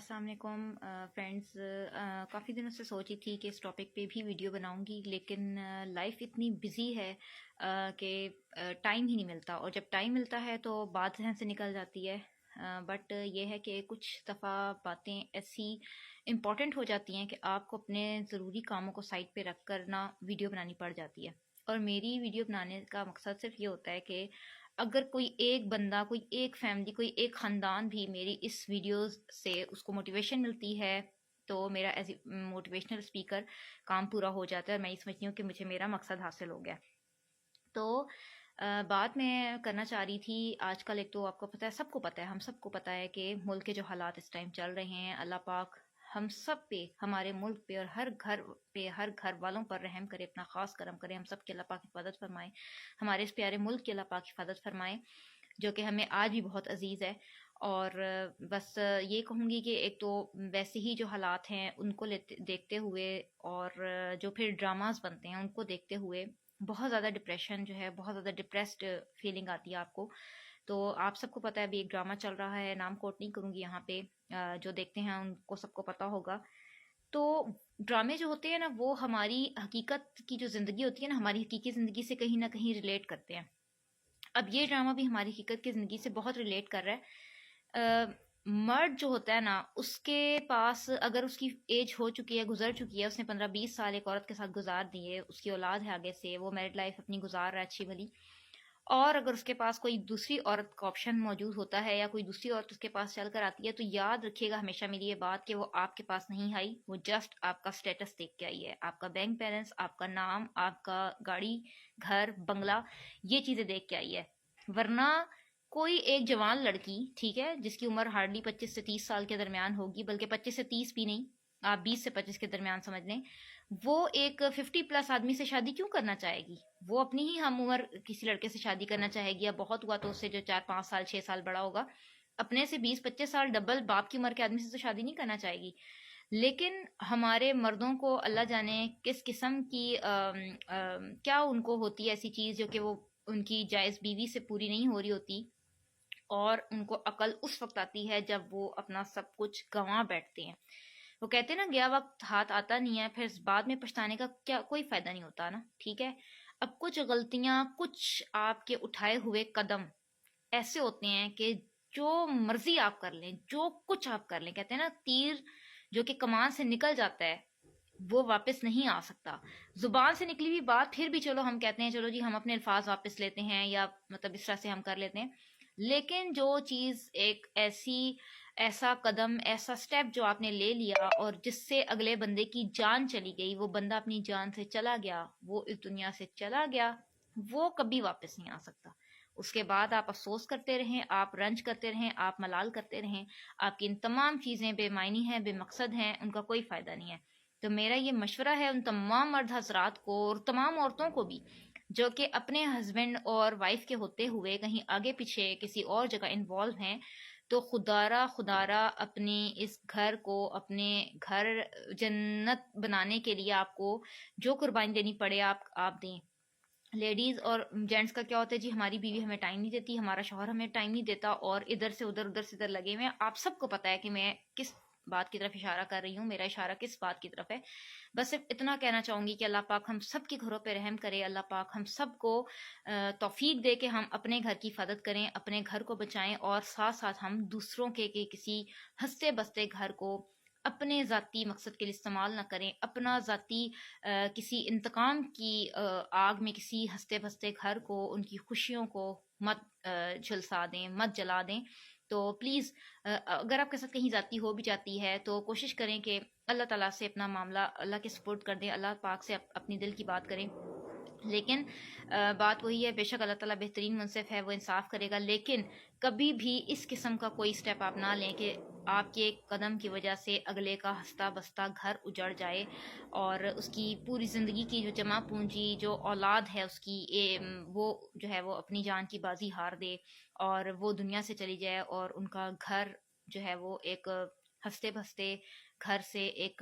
अस्सलाम वालेकुम फ्रेंड्स। काफ़ी दिनों से सोची थी कि इस टॉपिक पे भी वीडियो बनाऊंगी, लेकिन लाइफ इतनी बिजी है कि टाइम ही नहीं मिलता, और जब टाइम मिलता है तो बात जहन से निकल जाती है। बट ये है कि कुछ दफ़ा बातें ऐसी इम्पॉर्टेंट हो जाती हैं कि आपको अपने ज़रूरी कामों को साइड पे रख कर ना वीडियो बनानी पड़ जाती है। और मेरी वीडियो बनाने का मकसद सिर्फ ये होता है कि अगर कोई एक बंदा, कोई एक फैमिली, कोई एक ख़ानदान भी मेरी इस वीडियोस से उसको मोटिवेशन मिलती है तो मेरा एज मोटिवेशनल स्पीकर काम पूरा हो जाता है, और मैं ये समझती हूँ कि मुझे मेरा मकसद हासिल हो गया। तो बात मैं करना चाह रही थी आजकल, एक तो आपको पता है, सबको पता है, हम सबको पता है कि मुल्क के जो हालात इस टाइम चल रहे हैं, अल्लाह पाक हम सब पे, हमारे मुल्क पे और हर घर पे, हर घर वालों पर रहम करे, अपना ख़ास करम करे, हम सब की अल्लाह पाक हिफाजत फरमाए, हमारे इस प्यारे मुल्क की अल्लाह पाक हिफाजत फरमाए जो कि हमें आज भी बहुत अजीज़ है। और बस ये कहूँगी कि एक तो वैसे ही जो हालात हैं उनको देखते हुए, और जो फिर ड्रामास बनते हैं उनको देखते हुए बहुत ज़्यादा डिप्रेशन जो है, बहुत ज़्यादा डिप्रेस्ड फीलिंग आती है आपको। तो आप सबको पता है अभी एक ड्रामा चल रहा है, नाम कोट नहीं करूँगी यहाँ पे, जो देखते हैं उनको सबको पता होगा। तो ड्रामे जो होते हैं ना, वो हमारी हकीकत की जो ज़िंदगी होती है ना, हमारी हकीकी ज़िंदगी से कहीं ना कहीं रिलेट करते हैं। अब ये ड्रामा भी हमारी हकीकत की ज़िंदगी से बहुत रिलेट कर रहा है। मर्द जो होता है ना, उसके पास अगर उसकी एज हो चुकी है, गुजर चुकी है, उसने 15-20 साल एक औरत के साथ गुजार दिए, उसकी औलाद है आगे से, वो मैरिड लाइफ अपनी गुजार रहा है अच्छी भली, और अगर उसके पास कोई दूसरी औरत का ऑप्शन मौजूद होता है या कोई दूसरी औरत उसके पास चल कर आती है, तो याद रखिएगा हमेशा मेरी ये बात कि वो आपके पास नहीं आई, वो जस्ट आपका स्टेटस देख के आई है, आपका बैंक बैलेंस, आपका नाम, आपका गाड़ी, घर, बंगला, ये चीज़ें देख के आई है। वरना कोई एक जवान लड़की, ठीक है, जिसकी उम्र हार्डली 25 से 30 साल के दरमियान होगी, बल्कि 25 से 30 भी नहीं, आप 20 से 25 के दरमियान समझ लें, वो एक 50+ आदमी से शादी क्यों करना चाहेगी? वो अपनी ही हम उम्र किसी लड़के से शादी करना चाहेगी, या बहुत हुआ तो उससे जो 4-5 साल 6 साल बड़ा होगा, अपने से 20-25 साल डबल बाप की उम्र के आदमी से तो शादी नहीं करना चाहेगी। लेकिन हमारे मर्दों को अल्लाह जाने किस किस्म की क्या उनको होती है ऐसी चीज़ जो कि वो उनकी जायज़ बीवी से पूरी नहीं हो रही होती, और उनको अकल उस वक्त आती है जब वो अपना सब कुछ गंवा बैठते हैं। वो कहते हैं ना, गया वक्त हाथ आता नहीं है, फिर बाद में पछताने का क्या कोई फायदा नहीं होता ना, ठीक है। अब कुछ गलतियां, कुछ आपके उठाए हुए कदम ऐसे होते हैं कि जो मर्जी आप कर लें, जो कुछ आप कर लें, कहते हैं ना, तीर जो कि कमान से निकल जाता है वो वापस नहीं आ सकता। जुबान से निकली हुई बात फिर भी चलो हम कहते हैं चलो जी हम अपने अल्फाज वापस लेते हैं, या मतलब इस तरह से हम कर लेते हैं। लेकिन जो चीज एक ऐसा कदम, ऐसा स्टेप जो आपने ले लिया और जिससे अगले बंदे की जान चली गई, वो बंदा अपनी जान से चला गया, वो इस दुनिया से चला गया, वो कभी वापस नहीं आ सकता। उसके बाद आप अफसोस करते रहें, आप रंज करते रहें, आप मलाल करते रहें, आपकी इन तमाम चीजें बेमायनी हैं, बेमकसद हैं, उनका कोई फायदा नहीं है। तो मेरा ये मशवरा है उन तमाम मर्द हजरात को और तमाम औरतों को भी जो कि अपने हस्बैंड और वाइफ के होते हुए कहीं आगे पीछे किसी और जगह इन्वॉल्व हैं, तो खुदारा खुदारा अपने इस घर को, अपने घर जन्नत बनाने के लिए आपको जो कुर्बानी देनी पड़े आप दें। लेडीज और जेंट्स का क्या होता है जी, हमारी बीवी हमें टाइम नहीं देती, हमारा शौहर हमें टाइम नहीं देता, और इधर से उधर, उधर से इधर लगे हुए हैं। आप सबको पता है कि मैं किस बात की तरफ इशारा कर रही हूँ, मेरा इशारा किस बात की तरफ है। बस सिर्फ इतना कहना चाहूंगी कि अल्लाह पाक हम सब के घरों पे रहम करे, अल्लाह पाक हम सबको तौफीक दे के हम अपने घर की हिफाजत करें, अपने घर को बचाएं, और साथ साथ हम दूसरों के किसी हंसते बसते घर को अपने ज़ाती मकसद के लिए इस्तेमाल ना करें, अपना ज़ाती किसी इंतकाम की आग में किसी हंसते बसते घर को, उनकी खुशियों को मत झुलसा दें, मत जला दें। तो प्लीज़ अगर आपके साथ कहीं ज़ाती हो भी जाती है तो कोशिश करें कि अल्लाह ताला से अपना मामला अल्लाह के सपोर्ट कर दें, अल्लाह पाक से अपनी दिल की बात करें। लेकिन बात वही है, बेशक अल्लाह ताला बेहतरीन मुनसिफ है, वो इंसाफ करेगा, लेकिन कभी भी इस किस्म का कोई स्टेप आप ना लें कि आपके एक कदम की वजह से अगले का हंसता बसता घर उजड़ जाए, और उसकी पूरी ज़िंदगी की जो जमा पूंजी, जो औलाद है उसकी, वो जो है वो अपनी जान की बाजी हार दे, और वो दुनिया से चली जाए, और उनका घर जो है वो एक हंसते बसते घर से एक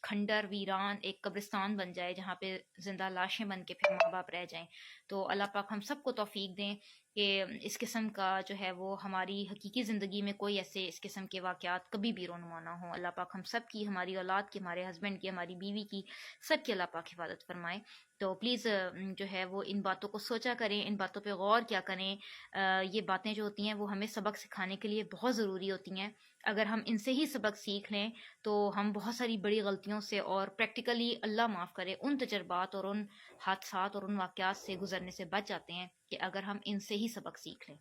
खंडर वीरान, एक कब्रिस्तान बन जाए, जहाँ पे जिंदा लाशें बन के फिर माँ बाप रह जाएं। तो अल्लाह पाक हम सबको तौफीक दें کہ اس قسم کا جو ہے وہ ہماری حقیقی زندگی میں کوئی ایسے اس قسم کے واقعات کبھی بھی رونما نہ ہوں. اللہ پاک ہم سب کی، ہماری اولاد کی، ہمارے ہسبینڈ کی، ہماری بیوی کی، سب کی اللہ پاک حفاظت فرمائے. تو پلیز جو ہے وہ ان باتوں کو سوچا کریں، ان باتوں پہ غور کیا کریں. یہ باتیں جو ہوتی ہیں وہ ہمیں سبق سکھانے کے لیے بہت ضروری ہوتی ہیں. اگر ہم ان سے ہی سبق سیکھ لیں تو ہم بہت ساری بڑی غلطیوں سے، اور پریکٹیکلی اللہ معاف کرے، ان تجربات اور ان حادثات اور ان واقعات سے گزرنے سے بچ جاتے ہیں کہ اگر ہم ان سے ہی سبق سیکھ لیں.